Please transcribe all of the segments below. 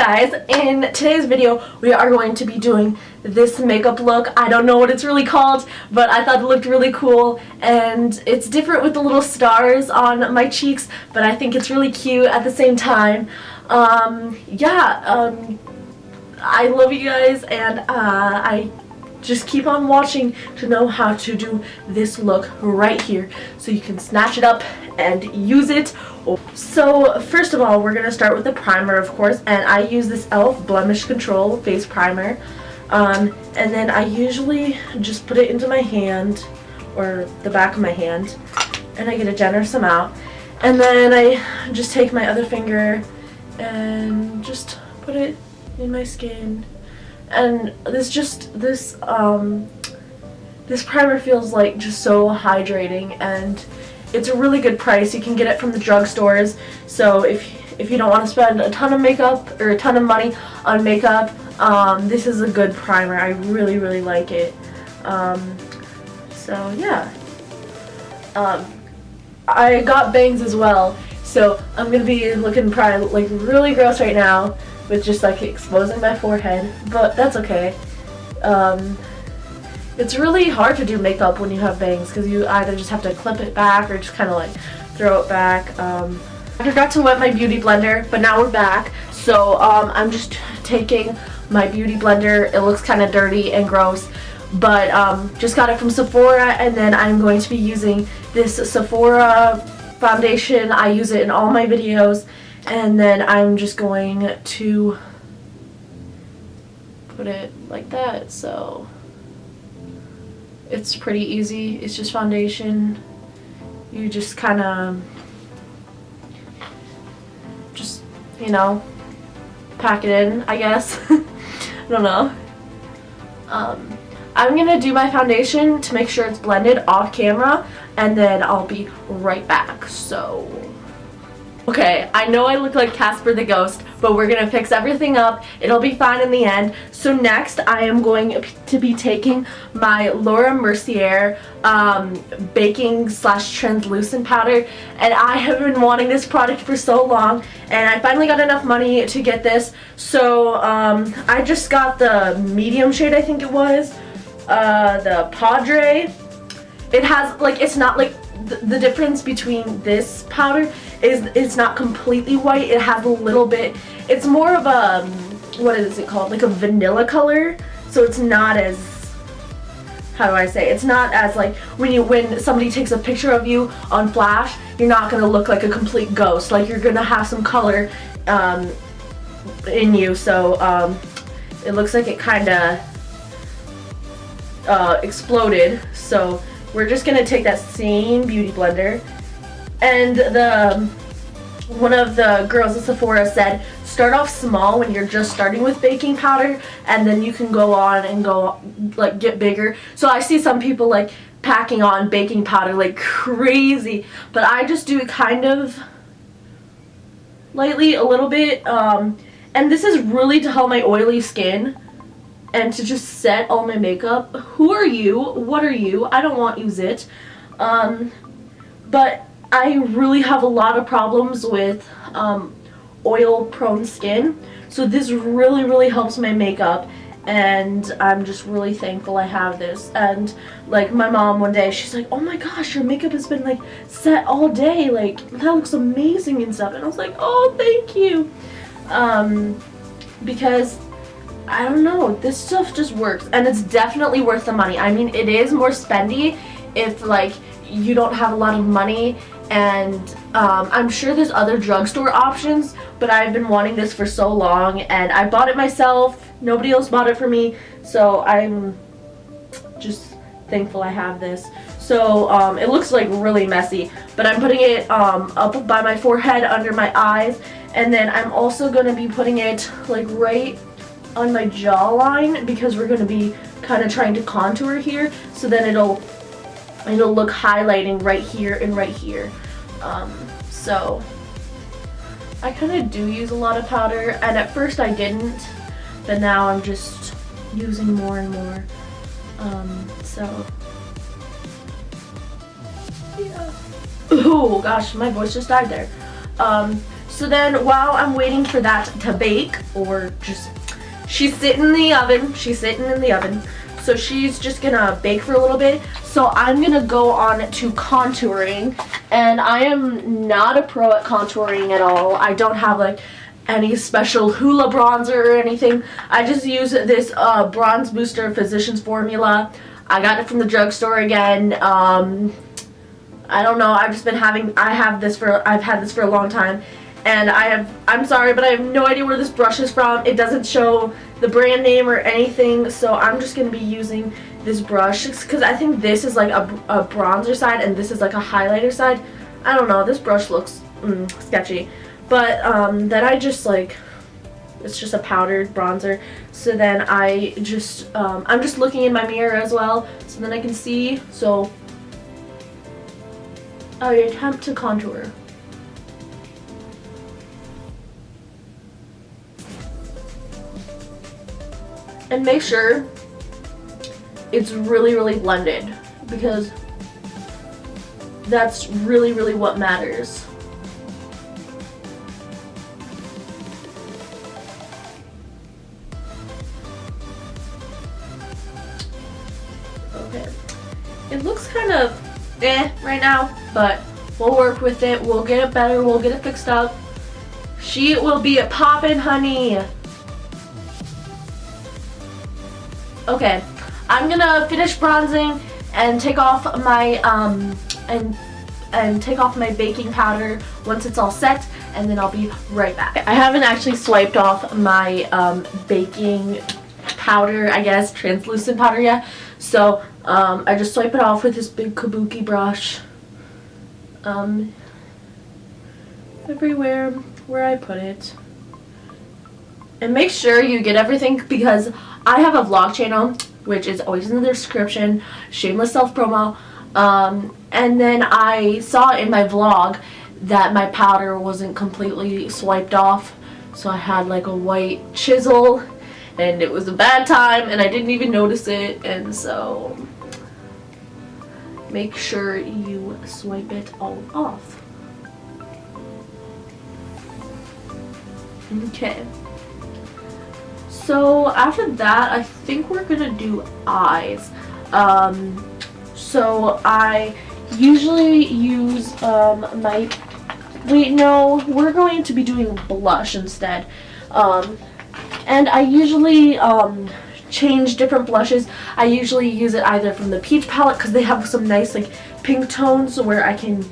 guys, in today's video we are going to be doing this makeup look. I don't know what it's really called, but I thought it looked really cool, and it's different with the little stars on my cheeks, but I think it's really cute at the same time. I love you guys, and I just keep on watching to know how to do this look right here so you can snatch it up and use it. So first of all, we're going to start with the primer, of course, and I use this e.l.f. Blemish Control face primer, and then I usually just put it into my hand or the back of my hand, and I get a generous amount, and then I just take my other finger and just put it in my skin. And this primer feels like just so hydrating, and it's a really good price. You can get it from the drugstores. So if you don't want to spend a ton of makeup or a ton of money on makeup, this is a good primer. I really like it. So yeah. I got bangs as well, so I'm gonna be looking probably like really gross right now with just like exposing my forehead, but that's okay. It's really hard to do makeup when you have bangs because you either just have to clip it back or just kind of like throw it back. I forgot to wet my beauty blender, but now we're back. So I'm just taking my beauty blender. It looks kind of dirty and gross, but just got it from Sephora, and then I'm going to be using this Sephora foundation. I use it in all my videos, and then I'm just going to put it like that. So it's pretty easy. It's just foundation. You just kind of just, you know, pack it in, I guess. I don't know. I'm gonna do my foundation to make sure it's blended off camera, and then I'll be right back. So okay, I know I look like Casper the Ghost, but we're gonna fix everything up. It'll be fine in the end. So next, I am going to be taking my Laura Mercier baking / translucent powder, and I have been wanting this product for so long, and I finally got enough money to get this. So I just got the medium shade, I think it was, the Padre. It has like, it's not like the difference between this powder is it's not completely white. It has a little bit, it's more of a, what is it called, like a vanilla color. So it's not as, how do I say, it's not as like when somebody takes a picture of you on flash, you're not gonna look like a complete ghost. Like, you're gonna have some color in you. So it looks like it kind of exploded. So we're just gonna take that same beauty blender, and one of the girls at Sephora said start off small when you're just starting with baking powder, and then you can go on and go like get bigger. So I see some people like packing on baking powder like crazy, but I just do it kind of lightly, a little bit, and this is really to help my oily skin and to just set all my makeup. Who are you? What are you? I don't want you zit. But I really have a lot of problems with oil prone skin, so this really helps my makeup, and I'm just really thankful I have this. And like, my mom one day, she's like, oh my gosh, your makeup has been like set all day, like that looks amazing and stuff, and I was like, oh, thank you. Because I don't know, this stuff just works, and it's definitely worth the money. I mean, it is more spendy if like you don't have a lot of money, and I'm sure there's other drugstore options, but I've been wanting this for so long, and I bought it myself. Nobody else bought it for me, so I'm just thankful I have this. So it looks like really messy, but I'm putting it up by my forehead, under my eyes, and then I'm also going to be putting it like right on my jawline, because we're going to be kind of trying to contour here, so then it'll look highlighting right here and right here. So I kind of do use a lot of powder, and at first I didn't, but now I'm just using more and more. So yeah. Oh gosh, my voice just died there. So then while I'm waiting for that to bake, or just, she's sitting in the oven, so she's just gonna bake for a little bit. So I'm gonna go on to contouring, and I am not a pro at contouring at all. I don't have like any special hula bronzer or anything. I just use this Bronze Booster Physicians Formula. I got it from the drugstore again. I don't know, I've had this for a long time, and I'm sorry, but I have no idea where this brush is from. It doesn't show the brand name or anything, so I'm just going to be using this brush, because I think this is like a bronzer side, and this is like a highlighter side. I don't know, this brush looks sketchy, but then I just like, it's just a powdered bronzer, so then I'm just looking in my mirror as well, so then I can see. So I attempt to contour. And make sure it's really, really blended, because that's really, really what matters. Okay. It looks kind of right now, but we'll work with it. We'll get it better. We'll get it fixed up. She will be poppin', honey. Okay, I'm gonna finish bronzing and take off my and take off my baking powder once it's all set, and then I'll be right back. I haven't actually swiped off my baking powder, I guess, translucent powder yet. So I just swipe it off with this big kabuki brush everywhere where I put it. And make sure you get everything, because I have a vlog channel, which is always in the description, shameless self-promo, and then I saw in my vlog that my powder wasn't completely swiped off, so I had like a white chisel, and it was a bad time, and I didn't even notice it, and so make sure you swipe it all off. Okay. So after that, I think we're gonna do eyes. So I usually use we're going to be doing blush instead. And I usually change different blushes. I usually use it either from the Peach palette, because they have some nice like pink tones where I can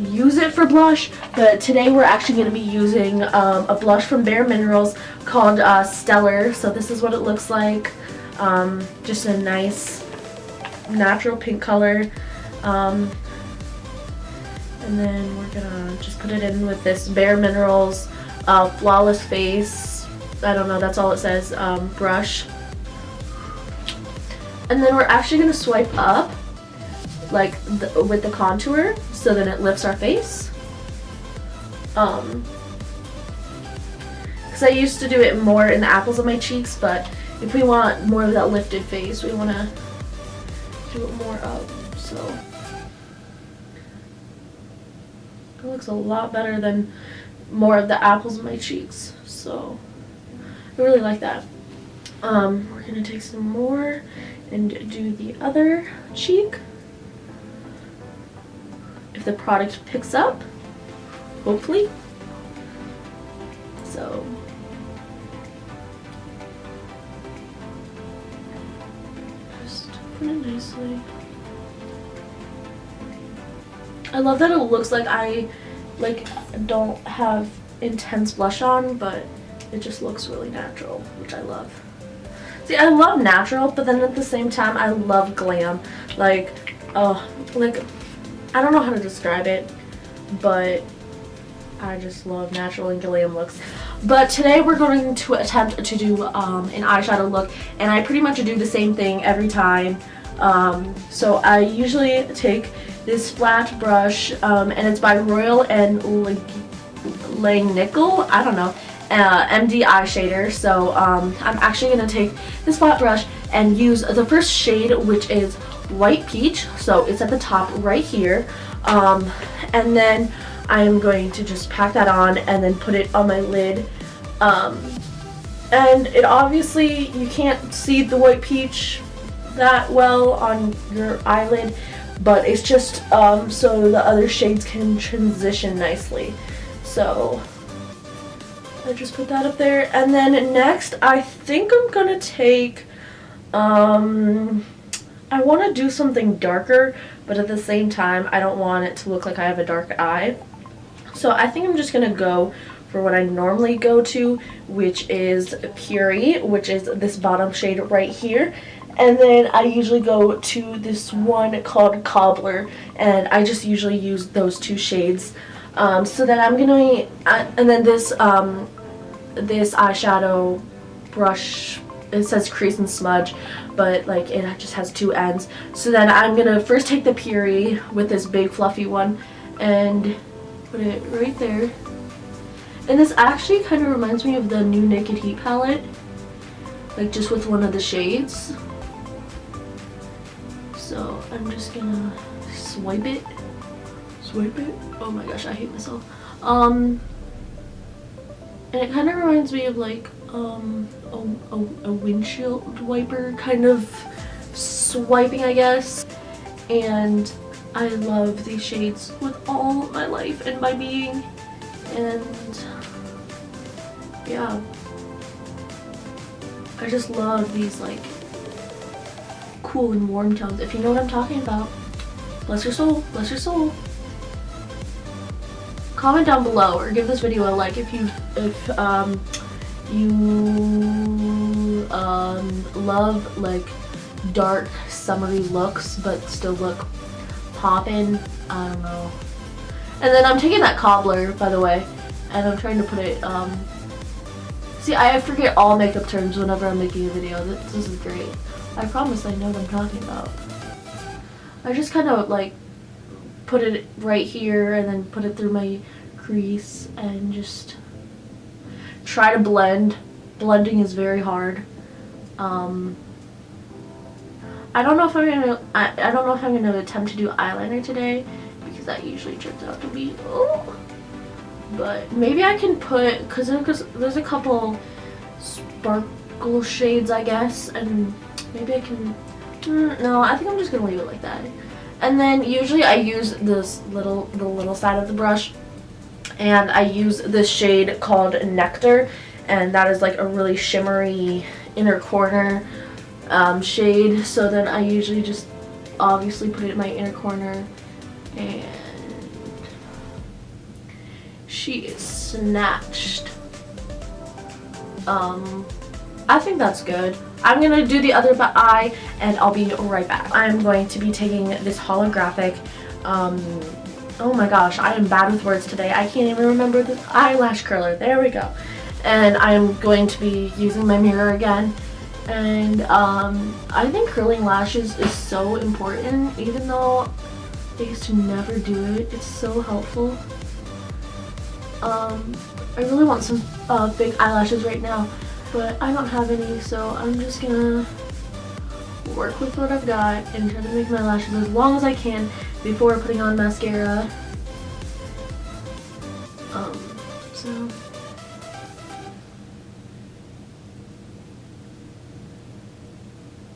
use it for blush, but today we're actually going to be using a blush from Bare Minerals called Stellar. So this is what it looks like, just a nice natural pink color, and then we're gonna just put it in with this Bare Minerals Flawless Face, I don't know, that's all it says, brush. And then we're actually going to swipe up like with the contour, so then it lifts our face. Because I used to do it more in the apples of my cheeks, but if we want more of that lifted face, we want to do it more up. So it looks a lot better than more of the apples of my cheeks. So I really like that. We're gonna take some more and do the other cheek. If the product picks up, hopefully. So just put it nicely. I love that it looks like I don't have intense blush on, but it just looks really natural, which I love. See, I love natural, but then at the same time I love glam. I don't know how to describe it, but I just love natural and glam looks. But today we're going to attempt to do an eyeshadow look, and I pretty much do the same thing every time. So I usually take this flat brush, and it's by Royal and Langnickel, I don't know, MD eye shader. So I'm actually going to take this flat brush and use the first shade, which is White Peach, so it's at the top right here, and then I am going to just pack that on and then put it on my lid. And it obviously, you can't see the white peach that well on your eyelid, but it's just so the other shades can transition nicely. So I just put that up there, and then next I think I'm gonna take I want to do something darker, but at the same time I don't want it to look like I have a dark eye. So I think I'm just gonna go for what I normally go to, which is Peachy, which is this bottom shade right here. And then I usually go to this one called Cobbler, and I just usually use those two shades. So then I'm gonna, and then this this eyeshadow brush, it says crease and smudge, but like it just has two ends. So then I'm gonna first take the Peachy with this big fluffy one and put it right there. And this actually kind of reminds me of the new Naked Heat palette, like just with one of the shades. So I'm just gonna swipe it. Swipe it? Oh my gosh, I hate myself. And it kind of reminds me of like a windshield wiper kind of swiping, I guess. And I love these shades with all my life and my being. And yeah, I just love these like cool and warm tones, if you know what I'm talking about. Bless your soul, bless your soul. Comment down below or give this video a like if you love like dark summery looks but still look poppin'. I don't know. And then I'm taking that Cobbler, by the way, and I'm trying to put it, see, I forget all makeup terms whenever I'm making a video. This is great. I promise I know what I'm talking about. I just kind of like put it right here and then put it through my crease and just try to blend. Blending is very hard. I don't know if I'm gonna, I don't know if I'm gonna attempt to do eyeliner today, because that usually turns out to be, oh. But maybe I can put, because there's a couple sparkle shades, I guess, and maybe I can, no, I think I'm just gonna leave it like that. And then usually I use this the little side of the brush, and I use this shade called Nectar, and that is like a really shimmery inner corner shade. So then I usually just obviously put it in my inner corner, and she is snatched. I think that's good. I'm gonna do the other eye and I'll be right back. I'm going to be taking this holographic, oh my gosh, I am bad with words today. I can't even remember the eyelash curler. There we go. And I'm going to be using my mirror again. And I think curling lashes is so important, even though I used to never do it. It's so helpful. I really want some big eyelashes right now, but I don't have any, so I'm just gonna work with what I've got and try to make my lashes as long as I can before putting on mascara. So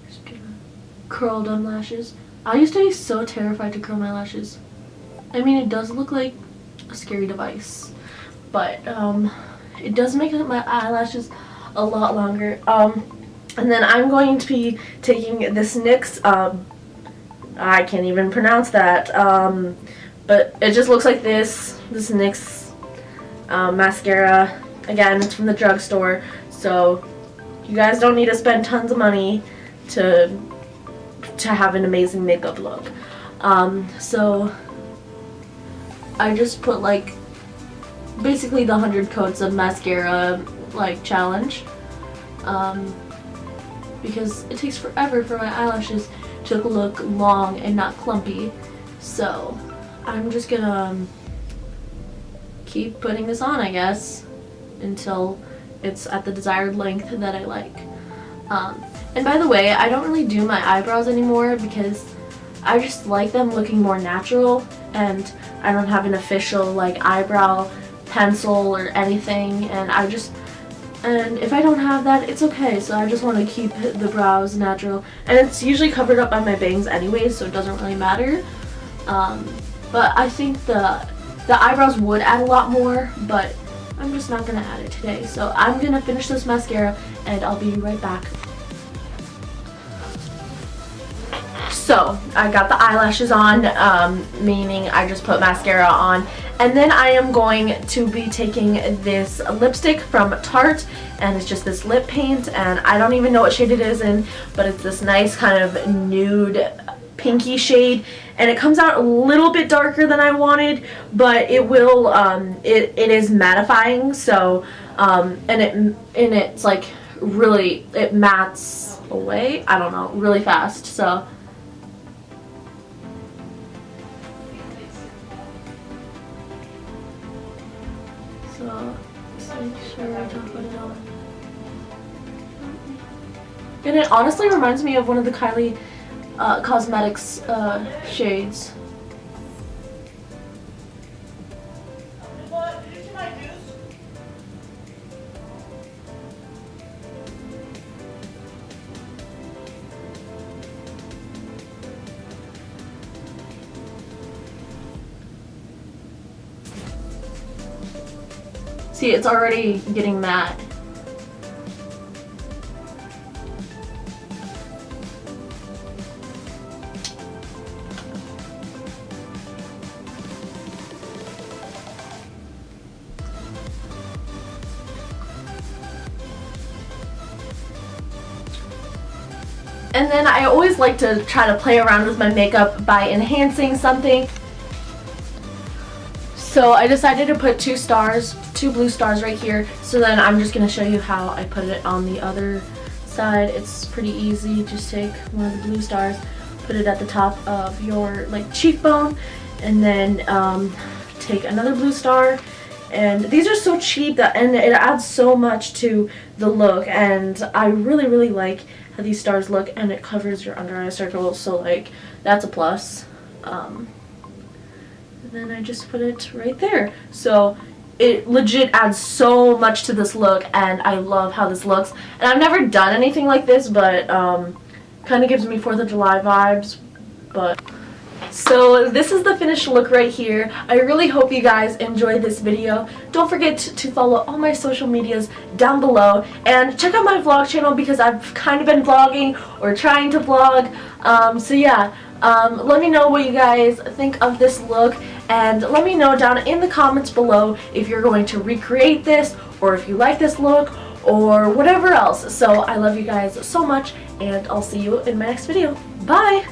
just gonna curl down lashes. I used to be so terrified to curl my lashes. I mean, it does look like a scary device, but it does make my eyelashes a lot longer. And then I'm going to be taking this NYX, I can't even pronounce that, but it just looks like this NYX mascara. Again, it's from the drugstore, so you guys don't need to spend tons of money to have an amazing makeup look. So I just put like basically the 100 coats of mascara like challenge, because it takes forever for my eyelashes to look long and not clumpy. So I'm just gonna keep putting this on, I guess, until it's at the desired length that I like. And by the way, I don't really do my eyebrows anymore because I just like them looking more natural, and I don't have an official like eyebrow pencil or anything, and if I don't have that, it's okay. So I just want to keep the brows natural, and it's usually covered up by my bangs anyways, so it doesn't really matter. But I think the eyebrows would add a lot more, but I'm just not gonna add it today. So I'm gonna finish this mascara and I'll be right back. So I got the eyelashes on, meaning I just put mascara on, and then I am going to be taking this lipstick from Tarte, and it's just this lip paint, and I don't even know what shade it is in, but it's this nice kind of nude pinky shade, and it comes out a little bit darker than I wanted, but it will it is mattifying, so and it's like really, it mattes away, I don't know, really fast. So just make sure I don't put it on. And it honestly reminds me of one of the Kylie Cosmetics shades. See, it's already getting matte. And then I always like to try to play around with my makeup by enhancing something. So I decided to put two blue stars right here. So then I'm just going to show you how I put it on the other side. It's pretty easy. Just take one of the blue stars, put it at the top of your like cheekbone, and then take another blue star. And these are so cheap and it adds so much to the look, and I really like how these stars look, and it covers your under eye circle, so like that's a plus. And then I just put it right there, so it legit adds so much to this look, and I love how this looks. And I've never done anything like this, but kind of gives me 4th of July vibes. But so this is the finished look right here. I really hope you guys enjoyed this video. Don't forget to follow all my social medias down below, and check out my vlog channel because I've kind of been vlogging or trying to vlog. So yeah, let me know what you guys think of this look, and let me know down in the comments below if you're going to recreate this, or if you like this look, or whatever else. So I love you guys so much, and I'll see you in my next video. Bye!